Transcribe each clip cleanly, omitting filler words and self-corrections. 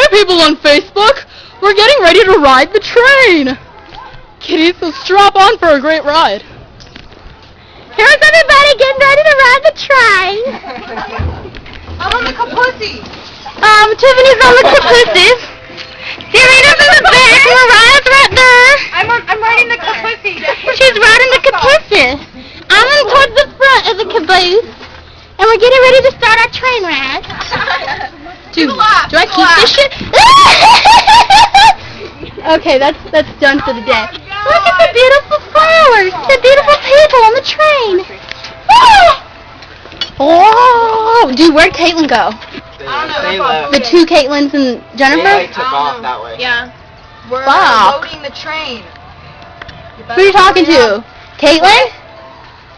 Hey people on Facebook, we're getting ready to ride the train. Kitty, so strap on for a great ride. Here's everybody getting ready to ride the train. I'm on the capussy. Tiffany's on the capussy. Serena's in the back. Mariah's right there. I'm riding the capussy. She's riding the capussy. I'm in towards the front of the caboose, and we're getting ready to start our train ride. Dude, do I keep this shit? Okay, that's done for the day. Look at the beautiful flowers, the beautiful people on the train. Oh, dude, where'd Caitlin go? I don't know. The two Caitlins and Jennifer? They took off that way. Yeah. We're Fuck. loading the train. Who are you talking to? Caitlin?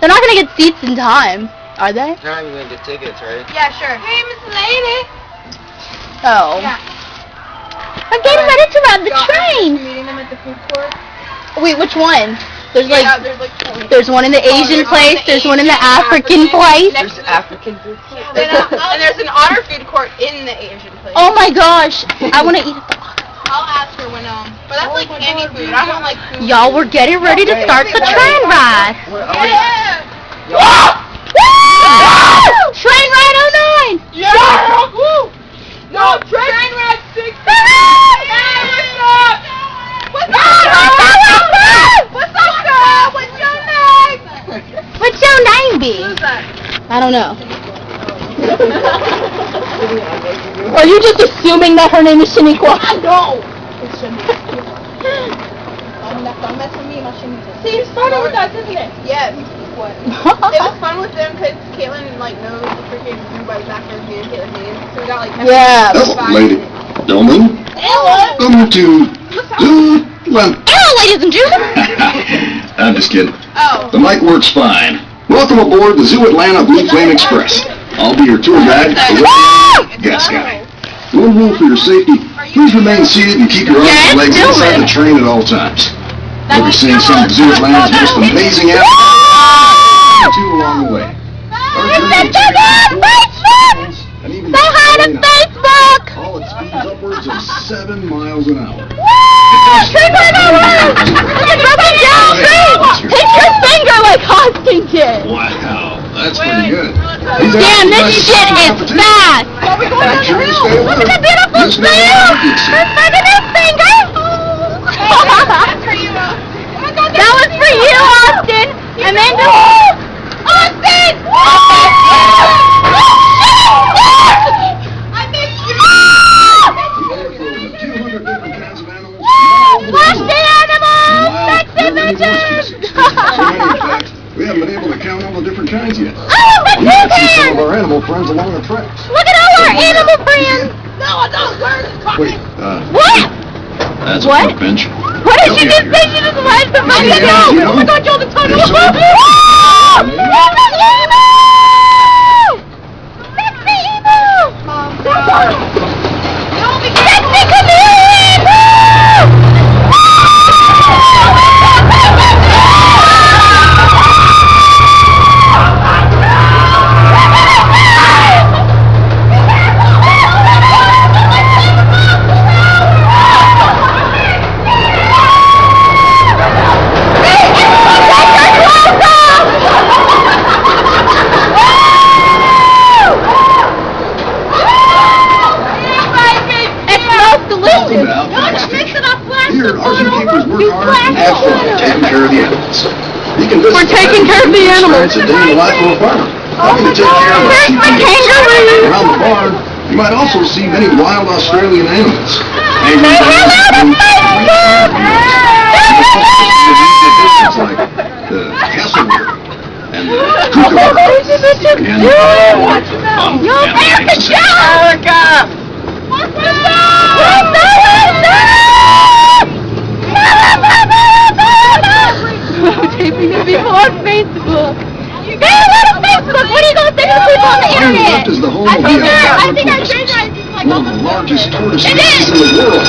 They're not gonna get seats in time, are they? They're not even gonna get tickets, right? Yeah, sure. Hey, Miss Lady. Oh. Yeah. I'm getting ready to ride the train. Meeting them at the food court. Wait, which one? There's There's like 20. there's one in the Asian place, there's one in the African place. There's African food. And there's an otter food court in the Asian place. Oh my gosh, I wanna eat it. I'll ask her when but that's like candy food. I don't like food. Y'all, we're getting ready to start the train ride. Yeah. Woo! Train ride 09! Yeah. Woo. No, train ride 6. What's up? What's up, girl? What's your name? What's your name be? Who's that? I don't know. Are you just assuming that her name is Shaniqua? No. It's Shaniqua. Don't mess with me, my Shaniqua. See, you started with us, isn't it? Yes. What? It was fun with them because Caitlin knows the freaking everybody back there and Caitlin names. So we got Yeah. Oh, lady. Don't move. Number 2. Hello, ladies and gentlemen. I'm just kidding. Oh. The mic works fine. Welcome aboard the Zoo Atlanta Blue Flame Express. I'll be your tour guide. Gas guy. One rule for your safety: please remain seated and keep your arms and legs inside the train at all times. You'll be seeing some of Zoo Atlanta's most amazing animals along the way. And even Say hi to Facebook. all at speeds upwards of 7 miles an hour. Train ride over! Hit your finger like Austin did. Wow, that's pretty good. Damn, this shit is fast. Make sure you stay alert. Look at the beautiful Just never snail. mind it. Look at his finger. That's for you. Oh my God. That was for you, Austin. Amanda. Austin! I missed you! Watch the animals. Next adventure. We haven't been able to count all the different kinds yet. Oh, my We might see some of toucan. our animal friends along the tracks. Look at all our animal friends. No, where's Wait, What? that's What? a bench. What did she just say? She just went from my Yeah, go. you know. Oh my God, you're the tunnel. There's some- Oh, that's evil. That's evil. That's the chameleon. Here, our zookeepers work hard and have fun taking care of the animals. You can visit We're taking care of the animals. Experience a day in the life of a farmer. Helping to take care of the sheep and kangaroo. around the barn. You might also see many wild Australian animals. And Say hello to Facebook. like the cassowaries and the kookaburras and You're America, America. Taping the people on Facebook. Say hello to Facebook. What are you going to say to the people on the internet? Left is the home I of think the our alpaca train tortoise, ride is like one of the largest tortoise It species is. in the world.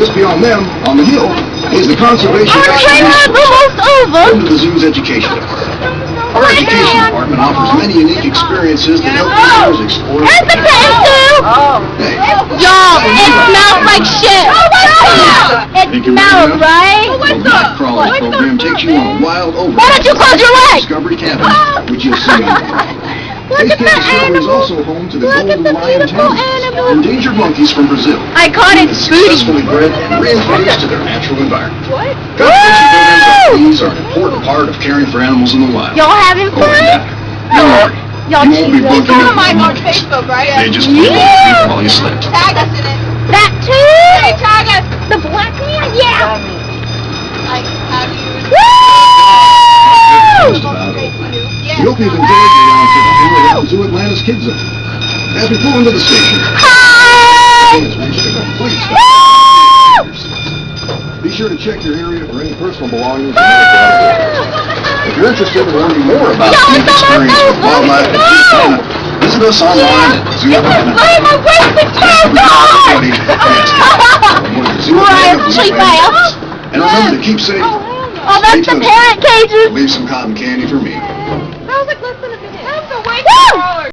Just beyond them, on the hill, is the conservation Our train ride's almost over. into the zoo's education department. Our education department offers many unique experiences that help visitors explore Here's the train, Sue. Hey, Y'all, it smells like shit. It think you're smells, ready right? the Black Crawler program takes you on a wild overnight Why don't you close your leg? Discovery Cabin, which you'll see on the program. Look Base at the Camp Discovery is animal. also home to the Look at golden the lion beautiful tamers, animal. endangered monkeys from Brazil. I caught it Successfully booty. bred and reintroduced to their natural environment. What? Conservation programs like these are an important part of caring for animals in the wild. Y'all having Oh, and fun? don't worry, Y'all you won't be cheating. booking Follow up mine on monkeys. Facebook, right? They just play with you while you slept. Tag us in it. That too? Hey, tag us. The black man? Yeah. Like, how do you... Just about over. Yeah. We hope you've enjoyed your round trip to Zoo Atlanta's Kids Zone. As we pull into the station, Hi. has reached a complete stop. Be sure to check your area for any personal belongings. If you're interested in learning more about the experience with wildlife in Atlanta, visit us online at Zoo Atlanta. My wasted Everybody, Zoo Atlanta, cheap ass. and remember to keep safe. Oh, that's the parrot cages. Leave some cotton candy for me.